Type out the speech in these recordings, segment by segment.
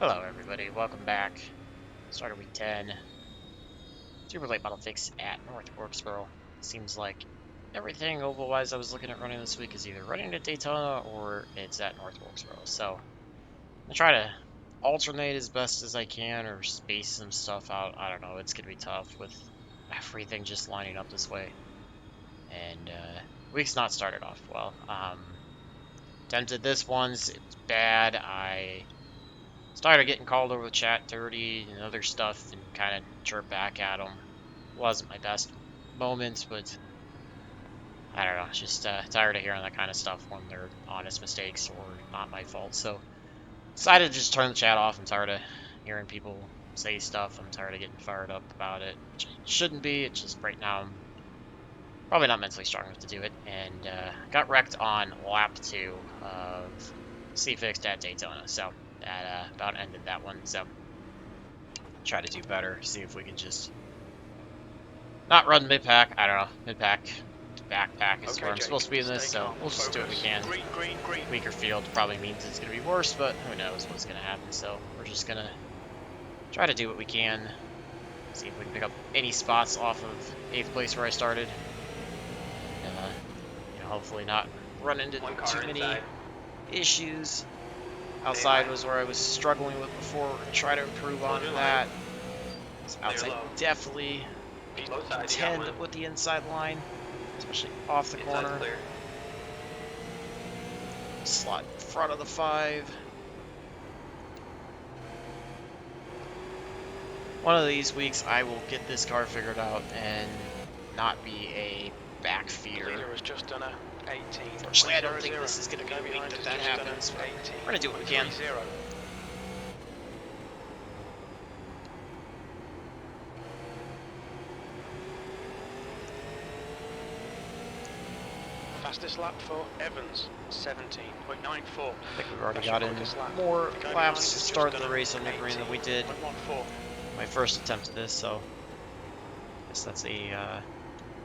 Hello everybody, welcome back. Started week 10. Super late model fix at North Wilkesboro. Seems like everything oval-wise I was looking at running this week is either running at Daytona or it's at North Wilkesboro. So I'm gonna try to alternate as best as I can or space some stuff out. I don't know, it's gonna be tough with everything just lining up this way. And week's not started off well. Attempted this once, it was bad. I started getting called over the chat dirty and other stuff and kind of chirp back at them. Wasn't my best moments, but I don't know, just tired of hearing that kind of stuff when they're honest mistakes or not my fault. So decided to just turn the chat off. I'm tired of hearing people say stuff. I'm tired of getting fired up about it, which I shouldn't be. It's just right now I'm probably not mentally strong enough to do it, and got wrecked on lap 2 of C-Fixed at Daytona. So that about ended that one. So try to do better. See if we can just not run mid-pack. I don't know. Mid-pack to backpack is where I'm supposed to be in this. So we'll just do what we can. Weaker field probably means it's going to be worse, but who knows what's going to happen. So we're just going to try to do what we can. See if we can pick up any spots off of 8th place where I started. Hopefully not run into too many issues. Outside was where I was struggling with before. We're going to try to improve on that. So outside definitely contend with the inside line, especially off the corner. Slot in front of the 5. One of these weeks I will get this car figured out and not be a back feeder. Unfortunately, I don't think this is going to be a week that happens, but we're going to do what we can. Fastest lap for Evans, 17.94. I think we've already got in more laps to start the race on the green than we did my first attempt at this, so I guess that's a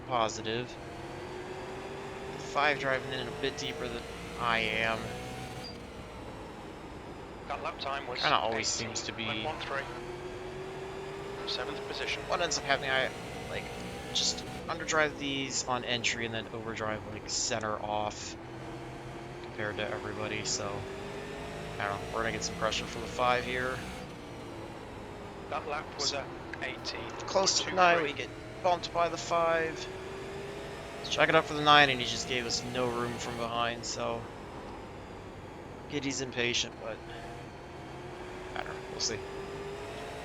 positive. 5 driving in a bit deeper than I am. That lap time was kind of always seems to be 7th position. What ends up happening, I like just underdrive these on entry and then overdrive like center off compared to everybody. So I don't know. We're gonna get some pressure for the 5 here. That lap was at 18. Close to the 9, we get bumped by the 5. Check it up for the 9, and he just gave us no room from behind, so Giddy's impatient, but I don't know, we'll see.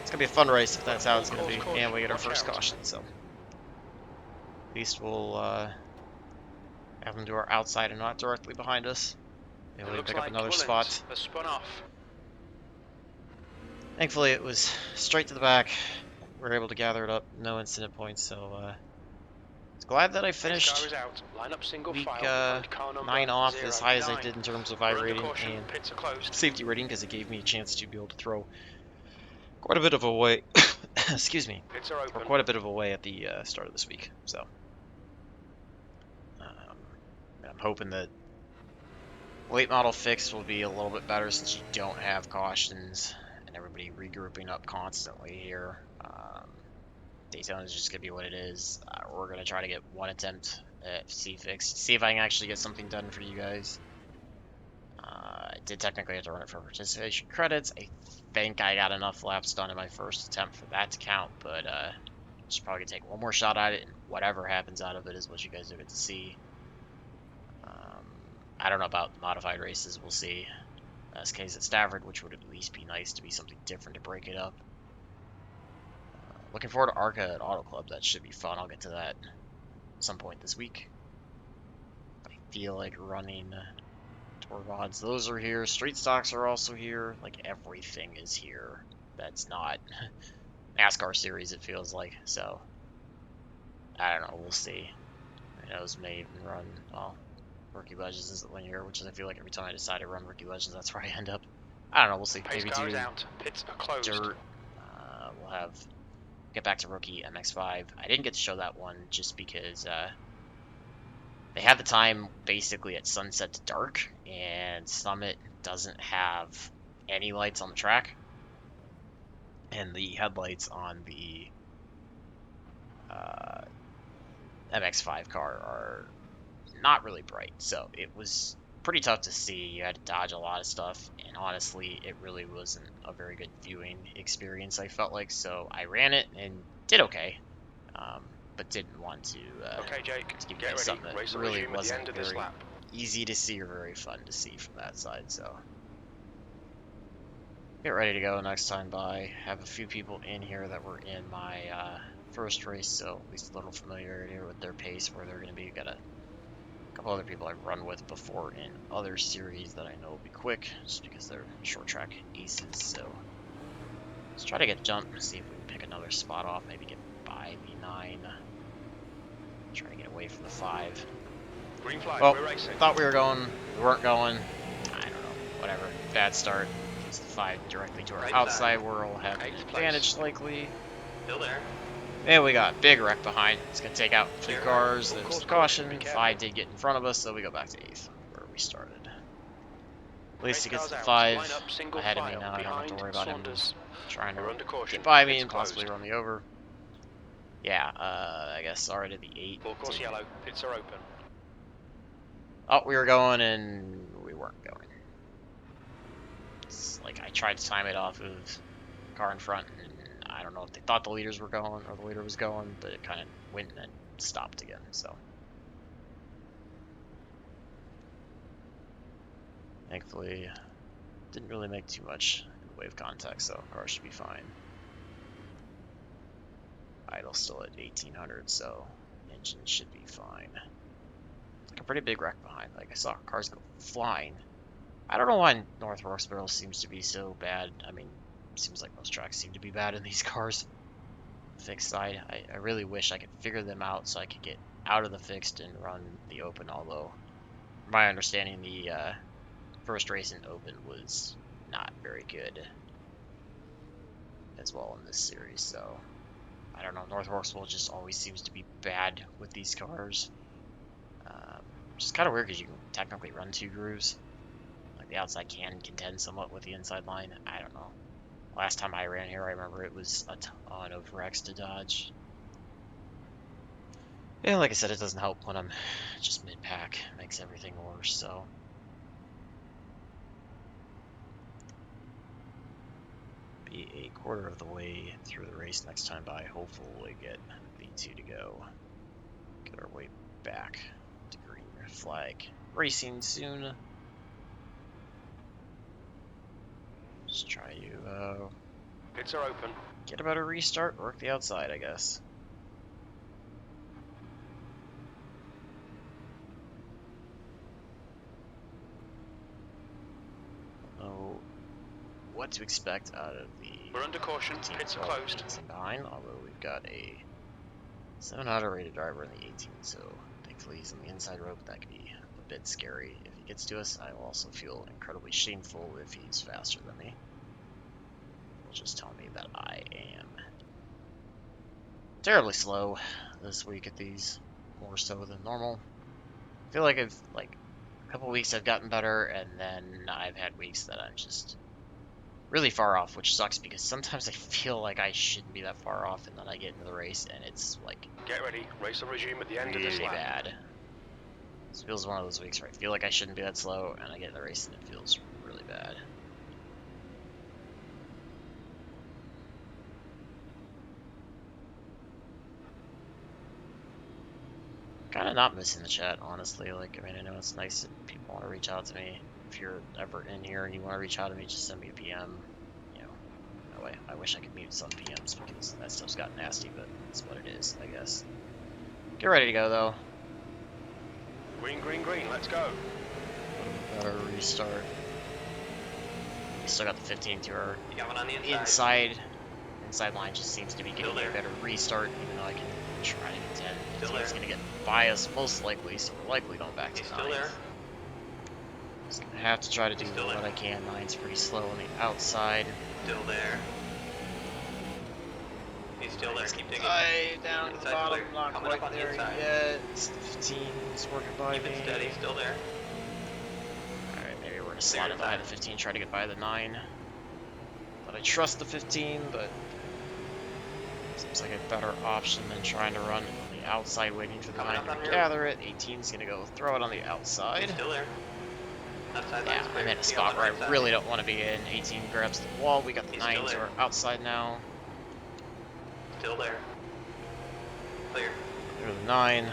It's gonna be a fun race if that's how it's gonna be, and we get our first caution, so at least we'll have them do our outside and not directly behind us. Maybe we can pick up another spot. Thankfully it was straight to the back. We were able to gather it up, no incident points, so glad that I finished week 9 off as high as I did in terms of iRating and safety rating, because it gave me a chance to be able to throw quite a bit of a way, excuse me, or quite a bit of a way at the start of this week. So I'm hoping that late model fix will be a little bit better since you don't have cautions and everybody regrouping up constantly here. Daytona is just going to be what it is. We're going to try to get one attempt at C-Fix. See if I can actually get something done for you guys. I did technically have to run it for participation credits. I think I got enough laps done in my first attempt for that to count, but just probably going to take one more shot at it, and whatever happens out of it is what you guys are going to see. I don't know about modified races. We'll see. Best case at Stafford, which would at least be nice to be something different to break it up. Looking forward to ARCA at Auto Club. That should be fun. I'll get to that at some point this week. I feel like running tour VODs. Those are here. Street stocks are also here. Like, everything is here. That's not NASCAR series, it feels like. So, I don't know. We'll see. Who knows? May even run, well, Rookie Legends isn't linear, which is, I feel like every time I decide to run Rookie Legends, that's where I end up. I don't know. We'll see. Maybe do dirt. We'll have... Get back to Rookie MX5. I didn't get to show that one just because they had the time basically at sunset to dark, and Summit doesn't have any lights on the track. and the headlights on the MX-5 car are not really bright, so it was pretty tough to see. You had to dodge a lot of stuff, and honestly, it really wasn't a very good viewing experience, I felt like, so I ran it and did okay, but didn't want to Okay, Jake, give you get guys ready. something that Race will really resume at the wasn't end of this very lap. easy to see or very fun to see from that side, so get ready to go next time by. Have a few people in here that were in my first race, so at least a little familiarity with their pace, where they're going to be. Got a couple other people I've run with before in other series that I know will be quick, just because they're short track aces, so let's try to get jump, see if we can pick another spot off, maybe get by the 9, try to get away from the 5. Green flag, Well, we're racing. thought we were going, we weren't going, I don't know, whatever, bad start. It's the 5 directly to our Right outside, side. where we'll have the 8th advantage place. likely. Still there. And we got big wreck behind. It's going to take out 2 Clear. cars. Full There's course the caution, caution. be 5 careful. did get in front of us, so we go back to 8th, where we started. At least Race he gets cars the out. 5 Line up, single ahead of me file. now. I don't have to Behind worry about Saunders. him trying to We're under caution. get by me Pits and possibly closed. run me over. Yeah, I guess sorry to the 8. Full course yellow. Pits are open. Oh, we were going and we weren't going. It's like I tried to time it off of the car in front, and I don't know if they thought the leaders were going or the leader was going, but it kind of went and then stopped again, so. Thankfully, didn't really make too much in the way of contact, so car should be fine. Idle still at 1800, so engine should be fine. Like a pretty big wreck behind. Like I saw cars go flying. I don't know why North Wilkesboro seems to be so bad. I mean, it seems like most tracks seem to be bad in these cars. Fixed side, I really wish I could figure them out so I could get out of the fixed and run the open, although from my understanding the first race in open was not very good as well in this series, so I don't know. North Wilkesboro just always seems to be bad with these cars. Which is kind of weird because you can technically run 2 grooves. Like the outside can contend somewhat with the inside line. I don't know. Last time I ran here, I remember it was a ton of wrecks to dodge. Yeah, like I said, it doesn't help when I'm just mid-pack. It makes everything worse, so. Be a quarter of the way through the race next time by. Hopefully get V2 to go. Get our way back to green flag racing soon. Just try to Pits are open. get a better restart, work the outside, I guess. Don't know what to expect out of the We're under caution. Pits are closed. 18 behind, although we've got a 700 rated driver in the 18, so thankfully he's on the inside rope. That could be a bit scary if he gets to us. I will also feel incredibly shameful if he's faster than me. He'll just tell me that I am terribly slow this week at these, more so than normal. I feel like I've, a couple weeks I've gotten better, and then I've had weeks that I'm just really far off, which sucks because sometimes I feel like I shouldn't be that far off, and then I get into the race and it's like Get ready. Race will resume at the end of this really lap. bad. This feels one of those weeks where I feel like I shouldn't be that slow, and I get in the race and it feels really bad. Kind of not missing the chat, honestly. Like, I mean, I know it's nice that people want to reach out to me. If you're ever in here and you want to reach out to me, just send me a PM. You know, that way I wish I could mute some PMs because that stuff's got nasty, but it's what it is, I guess. Get ready to go, though. Green, green, green. Let's go. Better restart. We still got the 15 to our You got one on the inside. inside line just seems to be getting Still a there. better restart, even though I can try to contend. Still He's there. going to get by us most likely, so we're likely going back to He's 9. still there. Just gonna have to try to do He's still what there. I can. 9's pretty slow on the outside. Still there. He's still there. Keep digging. Down to the Inside bottom, clear. not Coming up quite on the there inside. yet. It's the 15's working by Keep me. it steady. Still there. Alright, maybe we're gonna slide it behind the 15, try to get by the 9. Thought I trust the 15, but seems like a better option than trying to run on the outside waiting for the Coming 9 up on to your- gather it. 18's going to go throw it on the outside. Still there. Outside Yeah, line's clear. I'm in a Be spot on the where right I side. really don't want to be in. 18 grabs the wall. We got the He's still 9s who there. are outside now. Still there. Clear. There's the 9.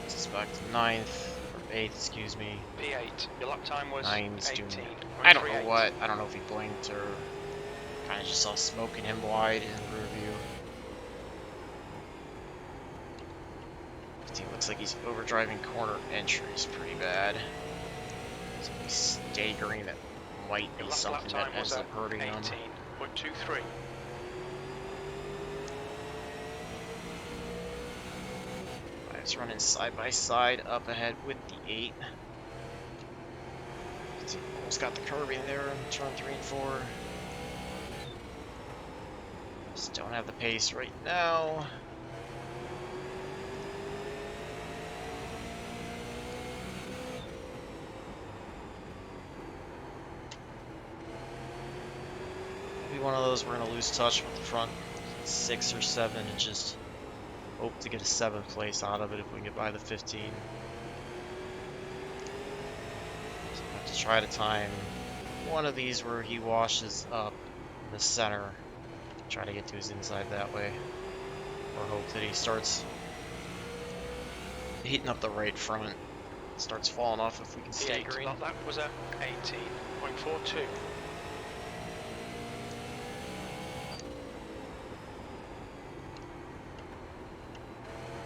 Suspect 9th, or 8th, excuse me. P8. Your lap time was 9's 18. doing it. I don't know what. I don't know if he blinked or kind of just saw smoke in him wide in the rear view. 15 looks like he's overdriving corner entries pretty bad. So he's staggering. That might be Your lap something that time ends was up hurting him. 18.23. He's running side by side up ahead with the 8. Almost got the curb in there in turn 3 and 4. Just don't have the pace right now. Maybe one of those we're going to lose touch with the front 6 or 7 and just hope to get a 7th place out of it if we can get by the 15. So I have to try to time one of these where he washes up in the center. Try to get to his inside that way. Or hope that he starts heating up the right front. Starts falling off if we can stay green. That lap was at 18.42.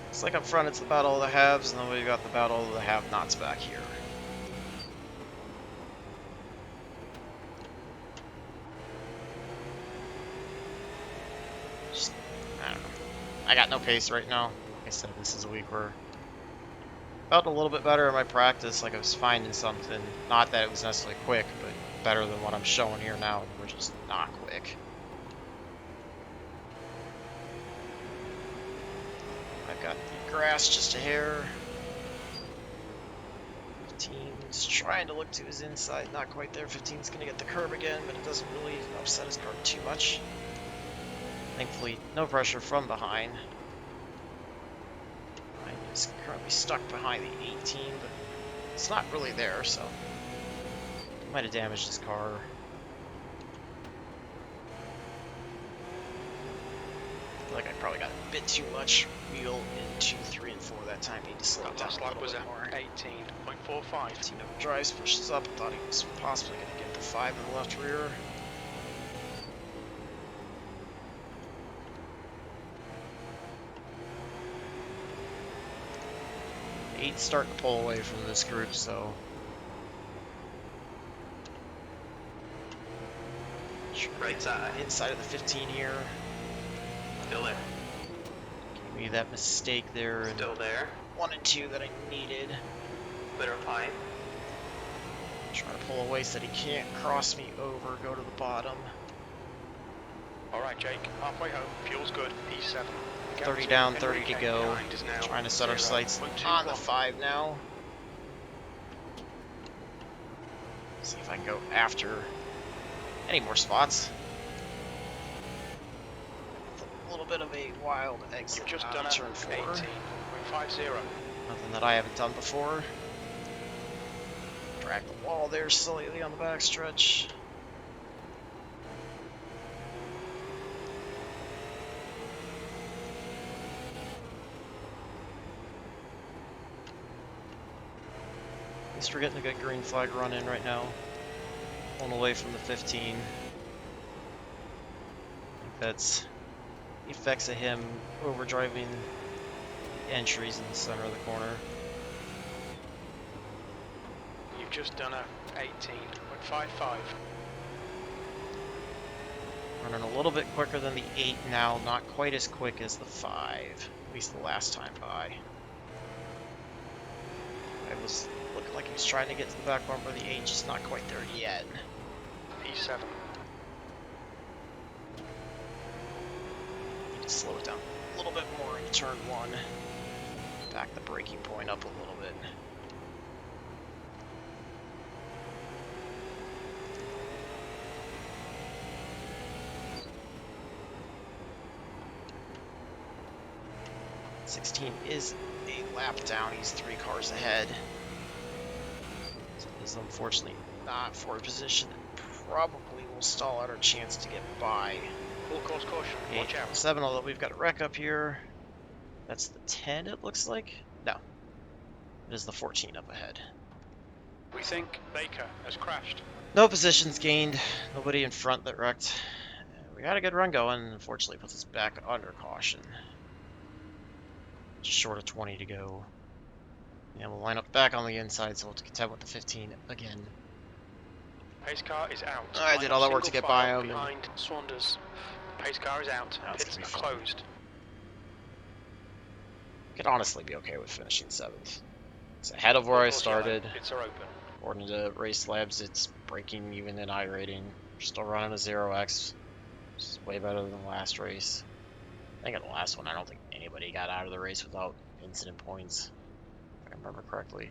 It's like up front it's the battle of the haves, and then we've got the battle of the have-nots back here. Just, I don't know. I got no pace right now. Like I said, this is a week where I felt a little bit better in my practice, like I was finding something. Not that it was necessarily quick, but better than what I'm showing here now, which is not quick. I've got the grass just a hair. 15's trying to look to his inside, not quite there. 15's going to get the curb again, but it doesn't really upset his car too much. Thankfully, no pressure from behind. Is currently stuck behind the 18, but it's not really there, so it might have damaged his car. I feel like I probably got a bit too much wheel in 2, 3, and 4 that time. Need to slow it That down last a lap little was bit at more. 18.45. 15 drives, pushes up. Thought he was possibly going to get the 5 in the left rear. Eight's starting to pull away from this group, so Right side. inside of the 15 here. Still there. Gave me that mistake there in Still there. 1 and 2 that I needed. Clear of pipe. Trying to pull away so that he can't cross me over, go to the bottom. Alright, Jake. Halfway home. Fuel's good. P7. 30 down, 30 to go. Trying to set our sights on the 5 now. See if I can go after any more spots. A little bit of a wild exit. You've just out done of a turn 4. 18.50. Nothing that I haven't done before. Drag the wall there slightly on the backstretch. At least we're getting a good green flag run in right now. Pulling away from the 15. I think that's the effects of him overdriving the entries in the center of the corner. You've just done a 18.55. Running a little bit quicker than the 8 now, not quite as quick as the 5, at least the last time by. I was looking like he was trying to get to the back bumper of the 8, just not quite there yet. P7. Need to slow it down a little bit more in turn 1. Back the braking point up a little bit. 16 is a lap down. He's 3 cars ahead. So this is unfortunately not forward position. Probably will stall out our chance to get by. Full course caution. Watch out. 7, although we've got a wreck up here. That's the 10, it looks like. No. It is the 14 up ahead. We think Baker has crashed. No positions gained. Nobody in front that wrecked. We got a good run going. Unfortunately, puts us back under caution. Just short of 20 to go. And we'll line up back on the inside, so we'll contend with the 15 again. Pace car is out. I did all that work to get by him. Behind Swanders. Pace car is out. Pits are closed. Could honestly be okay with finishing 7th. It's ahead of where I started. Pits are open. According to RacelabApps, it's breaking even in iRating. We're still running a 0x, which is way better than the last race. I think in the last one, I don't think anybody got out of the race without incident points, if I remember correctly.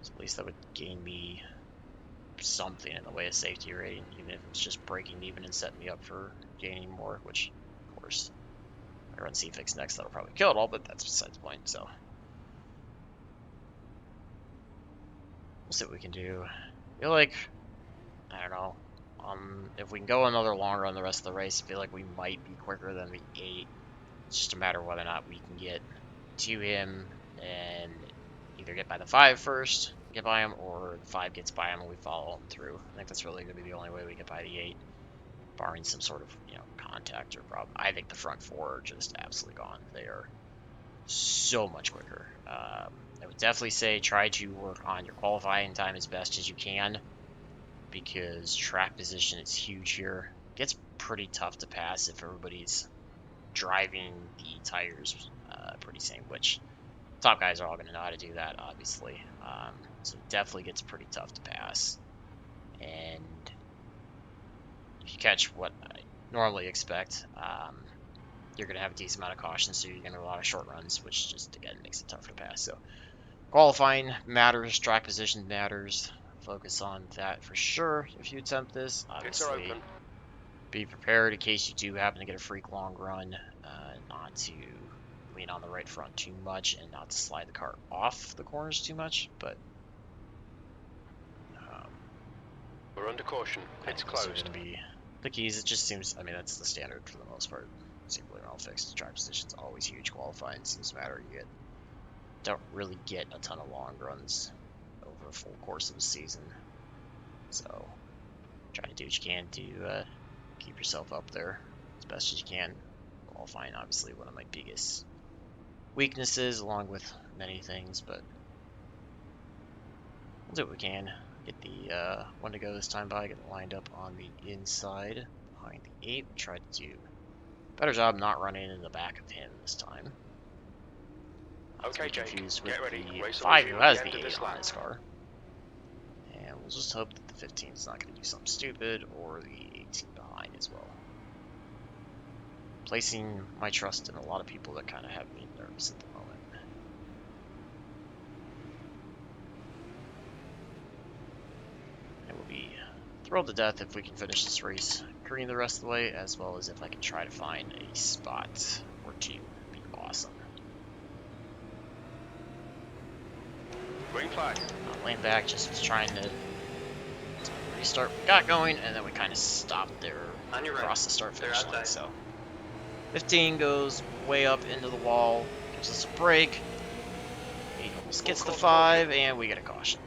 So at least that would gain me something in the way of safety rating, even if it's just breaking even and setting me up for gaining more, which, of course, if I run C-Fix next, that'll probably kill it all, but that's besides the point, so. We'll see what we can do. I feel like, I don't know, if we can go another long run the rest of the race, I feel like we might be quicker than the 8. It's just a matter of whether or not we can get to him and either get by the 5 first, get by him, or the 5 gets by him and we follow him through. I think that's really going to be the only way we get by the 8, barring some sort of, contact or problem. I think the front 4 are just absolutely gone. They are so much quicker. I would definitely say try to work on your qualifying time as best as you can, because track position is huge here. It gets pretty tough to pass if everybody's driving the tires pretty same, which top guys are all going to know how to do that, obviously. So it definitely gets pretty tough to pass. And if you catch what I normally expect, you're going to have a decent amount of caution, so you're going to have a lot of short runs, which just, again, makes it tougher to pass. So qualifying matters, track position matters. Focus on that for sure if you attempt this. Obviously, be prepared in case you do happen to get a freak long run, not to lean on the right front too much and not to slide the car off the corners too much, but we're under caution. It's closed. Gonna be the keys. It just seems, that's the standard for the most part. Seems really well fixed. Track position's always huge. Qualifying seems to matter. You don't really get a ton of long runs over a full course of the season, so try to do what you can to keep yourself up there as best as you can. Qualifying, obviously, one of my biggest weaknesses, along with many things, but we'll do what we can. Get the one to go this time by, get it lined up on the inside behind the 8. Try to do a better job not running in the back of him this time. Okay, Jake, confused get with ready. the 5 who has the 8 on his car. And we'll just hope that the 15 is not going to do something stupid, or the 18 behind as well. Placing my trust in a lot of people that kind of have me nervous at the moment. I will be thrilled to death if we can finish this race green the rest of the way, as well as if I can try to find a spot or 2. It'd be awesome. Green flag. Lane back, just was trying to restart. We got going, and then we kind of stopped there across the start finish line. So 15 goes way up into the wall, gives us a break. 8 almost gets the 5, and we get a caution.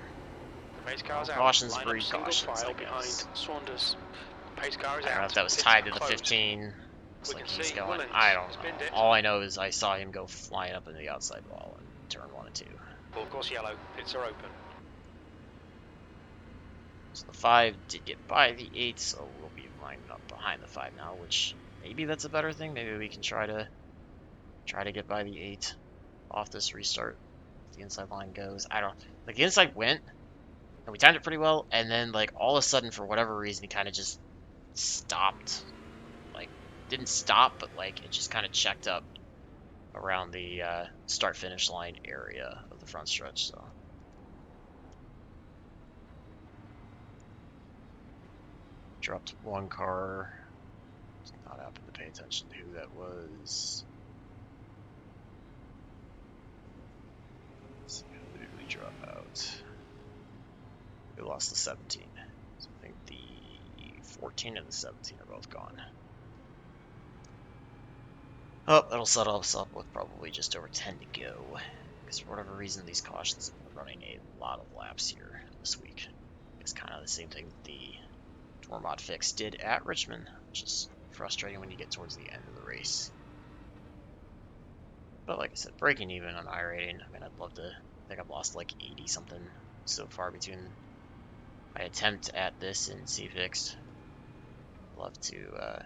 Pace car's out. Cautions breed cautions, I guess. Swanders. Pace car is I don't know out. if that was tied to the 15. Looks like he's going. I don't know. All I know is I saw him go flying up into the outside wall in turn 1 and 2. Full course yellow. Pits are open. So the 5 did get by the 8, so we'll be lining up behind the 5 now, which maybe that's a better thing. Maybe we can try to get by the 8 off this restart. If the inside line goes. I don't like the inside went, and we timed it pretty well, and then like all of a sudden for whatever reason he kind of just stopped. Like didn't stop, but like it just kind of checked up around the start finish line area of the front stretch. So dropped one car. Not happened to pay attention to who that was. drop out. We lost the 17. So I think the 14 and the 17 are both gone. Oh, that'll set us up with probably just over 10 to go. Because for whatever reason, these cautions have been running a lot of laps here this week. It's kind of the same thing the Tour Mod fix did at Richmond, which is frustrating when you get towards the end of the race. But like I said, breaking even on iRating, I mean, I'd love to, I think I've lost like 80 something so far between my attempt at this and C-Fixed. Love to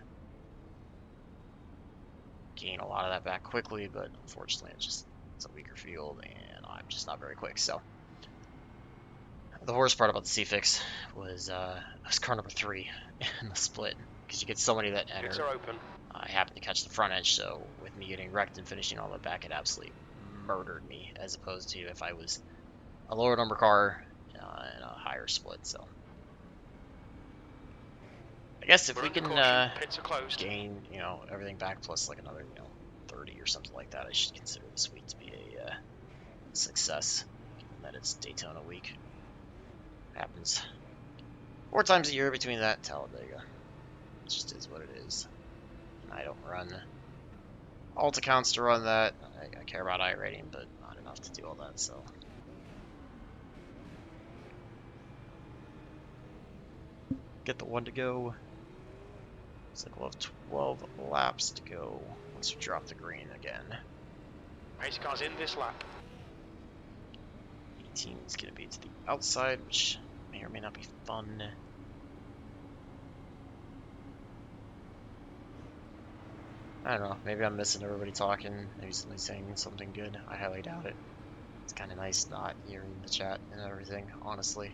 gain a lot of that back quickly, but unfortunately it's a weaker field and I'm just not very quick. So the worst part about the C-Fix was I was car number 3 in the split because you get so many that enter. Pits are open. I happened to catch the front edge, so with me getting wrecked and finishing all the back, it absolutely murdered me, as opposed to if I was a lower number car in a higher split. So I guess if we can Pits are closed. gain, everything back plus like another, 30 or something like that, I should consider this week to be a success, given that it's Daytona week. Happens 4 times a year between that and Talladega. It just is what it is. I don't run alt accounts to run that. I care about iRating, but not enough to do all that, so. Get the 1 to go. Looks like we'll have 12 laps to go once we drop the green again. Race car's in this lap. 18 is going to be to the outside, which may or may not be fun. I don't know, maybe I'm missing everybody talking, maybe somebody's saying something good. I highly doubt it. It's kind of nice not hearing the chat and everything, honestly.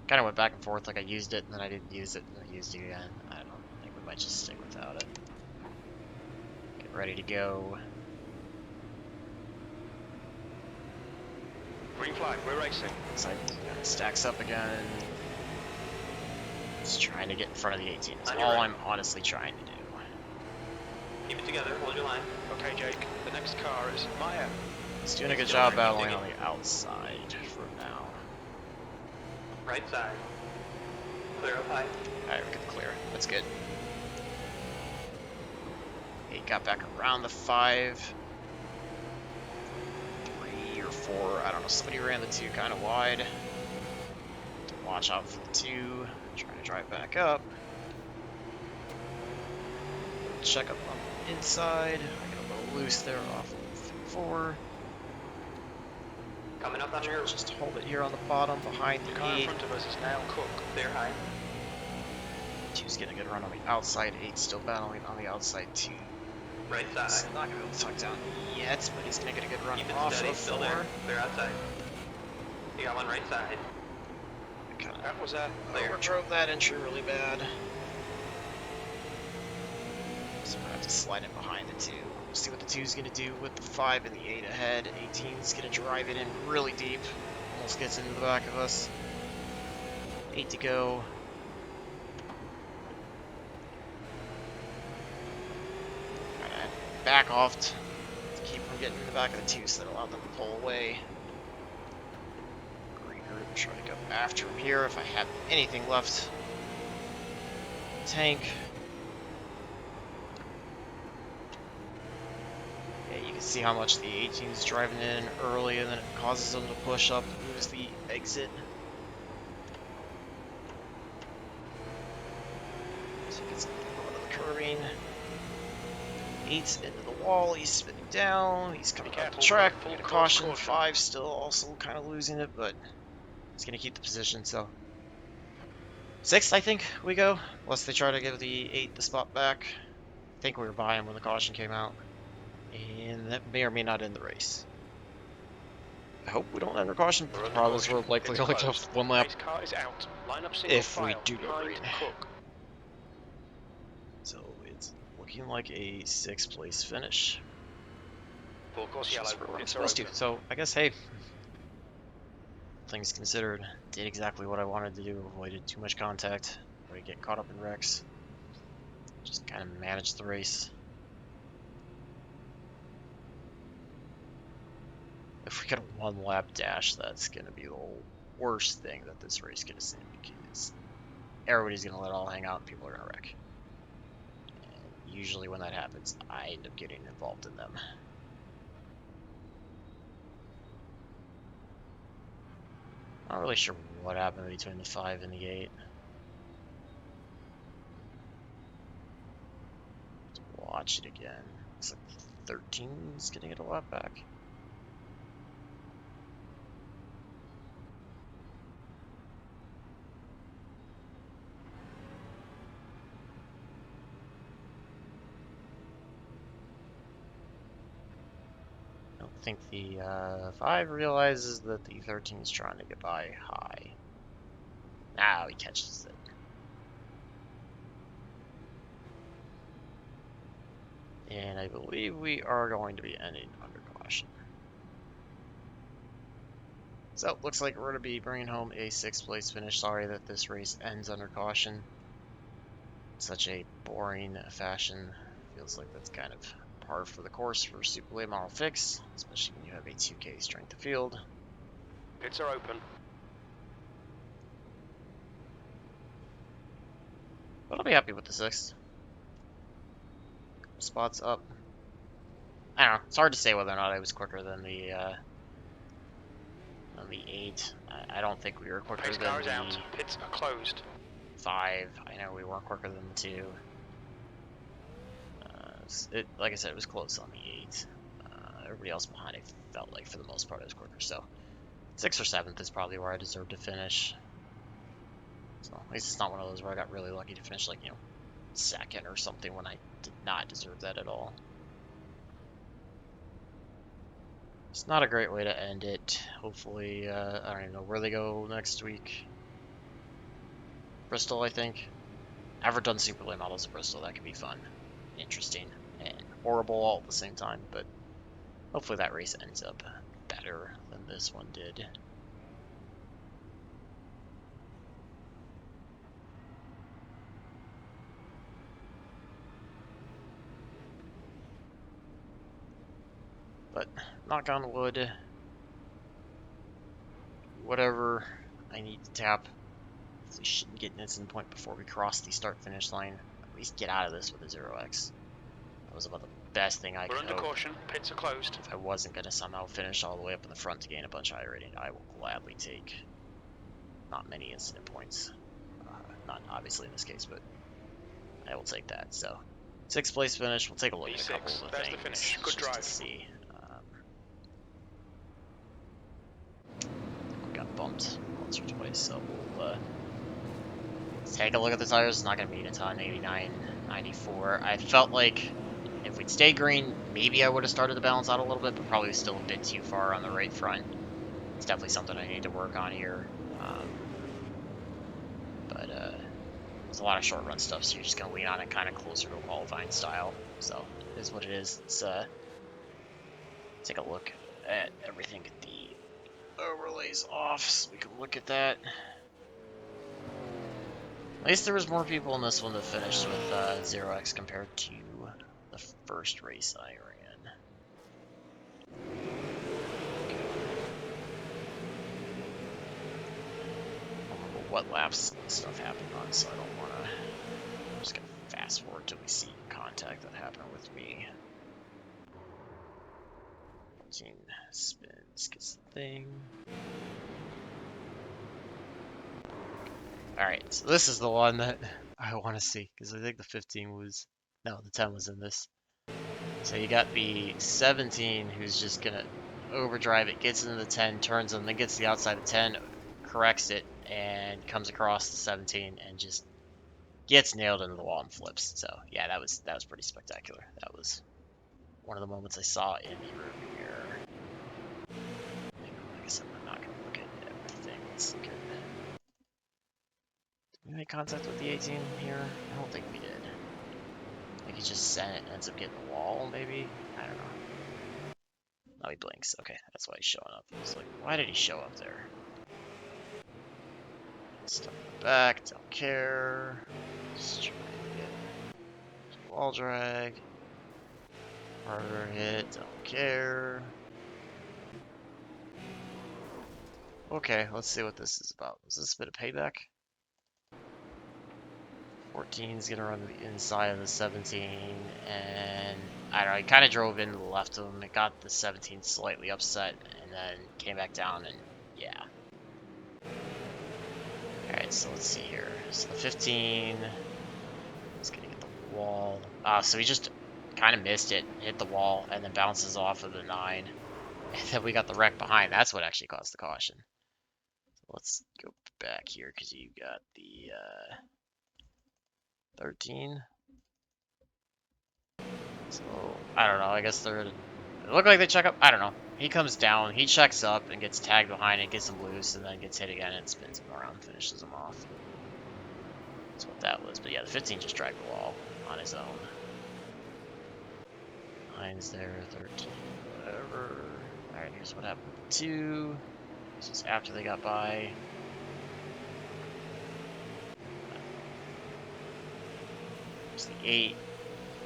Kind of went back and forth, like I used it, and then I didn't use it, and I used it again. I don't know, I think we might just stick without it. Get ready to go. Green flag, we're racing. Side stacks up again. Just trying to get in front of the 18 is all I'm honestly trying to do. Keep it together, hold your line. Okay, Jake, the next car is Maya. He's doing a good job battling on the outside for now. Right side. Clear up high. Alright, we can clear. That's good. He got back around the 5. 3 or 4, I don't know. Somebody ran the 2 kind of wide. Watch out for the 2. Trying to drive back up. Check up on the inside. I got a little loose there off of 4. Coming up on your... Just hold it here on the bottom behind The the car in 8. front of us is now Cook. Clear high. 2's getting a good run on the outside. 8's still battling on the outside 2. Right side. He's not going to be able to tuck down yet, but he's going to get a good run Keep it off steady, of still 4. there. Clear outside. You got one right side. Kind of That was overdrove that entry really bad. So I'm going to have to slide it behind the 2. We'll see what the 2's going to do with the 5 and the 8 ahead. 18's going to drive it in really deep. Almost gets into the back of us. 8 to go. Back off to keep from getting in the back of the 2 so that allowed them to pull away. Greener, try to go after him here if I have anything left. Tank. Yeah, you can see how much the 18's driving in early and then it causes them to push up and lose the exit. So he gets a little bit of the curving. 8's into the wall, he's spinning down, he's coming up the track, we get a caution. 5 still also kind of losing it, but he's going to keep the position, so 6th, I think, we go, unless they try to give the 8 the spot back. I think we were by him when the caution came out, and that may or may not end the race. I hope we don't enter caution, but the problem is we're likely only to have 1 lap Race car is out. Line up single if we file do go behind green. Cook. So it's looking like a 6th place finish. Full course yellow. That's what we're Pits are supposed to. open. So I guess, hey, things considered, did exactly what I wanted to do. Avoided too much contact. Or get caught up in wrecks. Just kind of manage the race. If we get a one lap dash, that's gonna be the worst thing that this race could have seen, because everybody's gonna let it all hang out and people are gonna wreck. And usually when that happens, I end up getting involved in them. Not really sure what happened between the 5 and the 8. Let's watch it again. Looks like the 13 is getting it a lot back. I don't think the 5 realizes that the 13 is trying to get by high. Now he catches it. And I believe we are going to be ending under caution. So, looks like we're going to be bringing home a 6th place finish. Sorry that this race ends under caution. Such a boring fashion. Feels like that's kind of par for the course for super late model fix, especially when you have a 2K strength of field. Pits are open. But I'll be happy with the 6th. Spots up. I don't know. It's hard to say whether or not I was quicker than the 8. I don't think we were quicker Pace than car is the out. Pits are closed. 5. I know we weren't quicker than the 2. Like I said, it was close on the 8. Everybody else behind, I felt like for the most part I was quicker. So 6th or 7th is probably where I deserve to finish. So at least it's not one of those where I got really lucky to finish, like, 2nd or something when I did not deserve that at all. It's not a great way to end it. Hopefully, I don't even know where they go next week. Bristol, I think. I've never done super late models at Bristol. That could be fun, interesting, and horrible all at the same time. But hopefully that race ends up better than this one did. But knock on wood, whatever I need to tap. We shouldn't get an incident point before we cross the start-finish line. At least get out of this with a 0x. That was about the best thing I We're could under hope. caution. Pits are closed. If I wasn't going to somehow finish all the way up in the front to gain a bunch of high rating, I will gladly take not many incident points. Not obviously in this case, but I will take that. So 6th place finish. We'll take a look at a couple of the That's things the finish. Good just drive. to see. We got bumped once or twice, so we'll take a look at the tires. It's not going to be a ton. 89, 94. I felt like if we'd stayed green, maybe I would have started to balance out a little bit, but probably still a bit too far on the right front. It's definitely something I need to work on here. But there's a lot of short run stuff, so you're just going to lean on it kind of closer to a qualifying style. So it is what it is. Let's take a look at everything. Get the overlays off so we can look at that. At least there was more people in this one that finished with 0x compared to the first race I ran. I don't remember what laps this stuff happened on, so I don't want to. I'm just going to fast forward till we see contact that happened with me. 14 spins gets the thing. Alright, so this is the one that I want to see, because I think the 15 was, no, the 10 was in this. So you got the 17 who's just going to overdrive it, gets into the 10, turns and then gets to the outside of 10, corrects it, and comes across the 17 and just gets nailed into the wall and flips. So yeah, that was pretty spectacular. That was one of the moments I saw in the rearview mirror. Like I said, I'm not going to look at everything. Let's look at. Did we make contact with the 18 here? I don't think we did. Like he just sent it and ends up getting the wall, maybe? I don't know. Oh, he blinks. Okay, that's why he's showing up. It's like, why did he show up there? Stuff in the back, don't care. Just trying to get wall drag. Harder hit, don't care. Okay, let's see what this is about. Is this a bit of payback? 14 is gonna run the inside of the 17, and I don't know, he kind of drove into the left of him. It got the 17 slightly upset, and then came back down, and yeah. Alright, so let's see here. So the 15 is gonna get the wall. So he just kind of missed it, hit the wall, and then bounces off of the 9. And then we got the wreck behind. That's what actually caused the caution. So let's go back here, because you got the 13. So, I don't know, I guess they're... It looked like they check up. I don't know. He comes down, he checks up, and gets tagged behind it, gets him loose, and then gets hit again, and spins him around, finishes him off. That's what that was. But yeah, the 15 just dragged the wall on his own. 9's there, 13, whatever. Alright, here's what happened with 2. This is after they got by. There's the 8.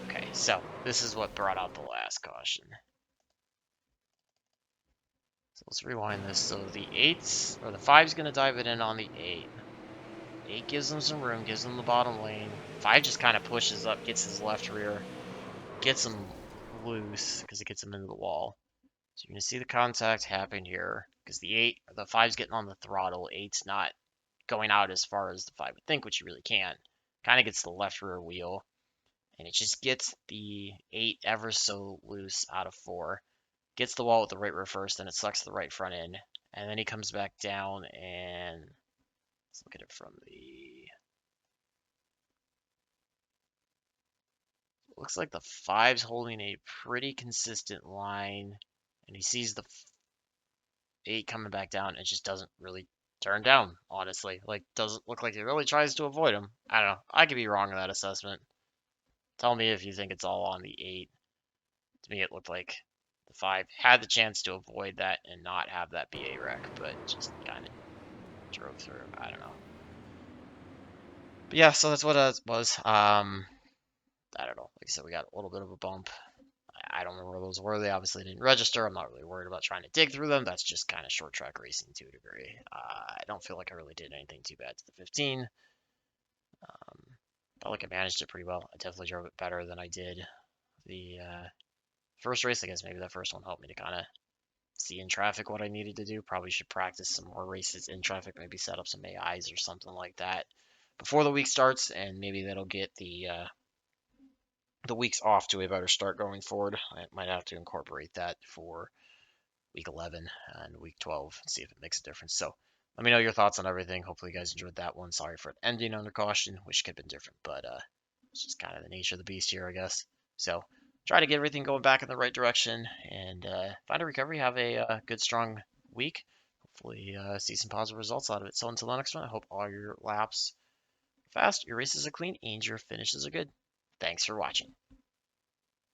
Okay, so this is what brought out the last caution. So let's rewind this. So the 8's, or the 5's going to dive it in on the 8. 8 gives him some room, gives him the bottom lane. 5 just kind of pushes up, gets his left rear, gets him loose because it gets him into the wall. So you're going to see the contact happen here because the 5's getting on the throttle. 8's not going out as far as the 5 would think, which you really can't. Kind of gets the left rear wheel, and it just gets the 8 ever so loose out of 4. Gets the wall with the right rear first, then it sucks the right front end, and then he comes back down, and let's look at it from the... Looks like the 5's holding a pretty consistent line, and he sees the 8 coming back down, and it just doesn't really turn down, honestly. Like, doesn't look like he really tries to avoid him. I don't know. I could be wrong in that assessment. Tell me if you think it's all on the 8. To me, it looked like the 5 had the chance to avoid that and not have that be a wreck, but just kind of drove through. I don't know. But yeah, so that's what it was. I don't know. Like I said, we got a little bit of a bump. I don't remember where those were. They obviously didn't register. I'm not really worried about trying to dig through them. That's just kind of short track racing to a degree. I don't feel like I really did anything too bad to the 15. Felt like I managed it pretty well. I definitely drove it better than I did the first race. I guess maybe that first one helped me to kind of see in traffic what I needed to do. Probably should practice some more races in traffic, maybe set up some AIs or something like that before the week starts, and maybe that'll get the weeks off to a better start going forward. I might have to incorporate that for week 11 and week 12 and see if it makes a difference. So let me know your thoughts on everything. Hopefully you guys enjoyed that one. Sorry for it ending under caution. Wish it could have been different, but it's just kind of the nature of the beast here, I guess. So try to get everything going back in the right direction and find a recovery. Have a good, strong week. Hopefully see some positive results out of it. So until the next one, I hope all your laps are fast, your races are clean, and your finishes are good. Thanks for watching.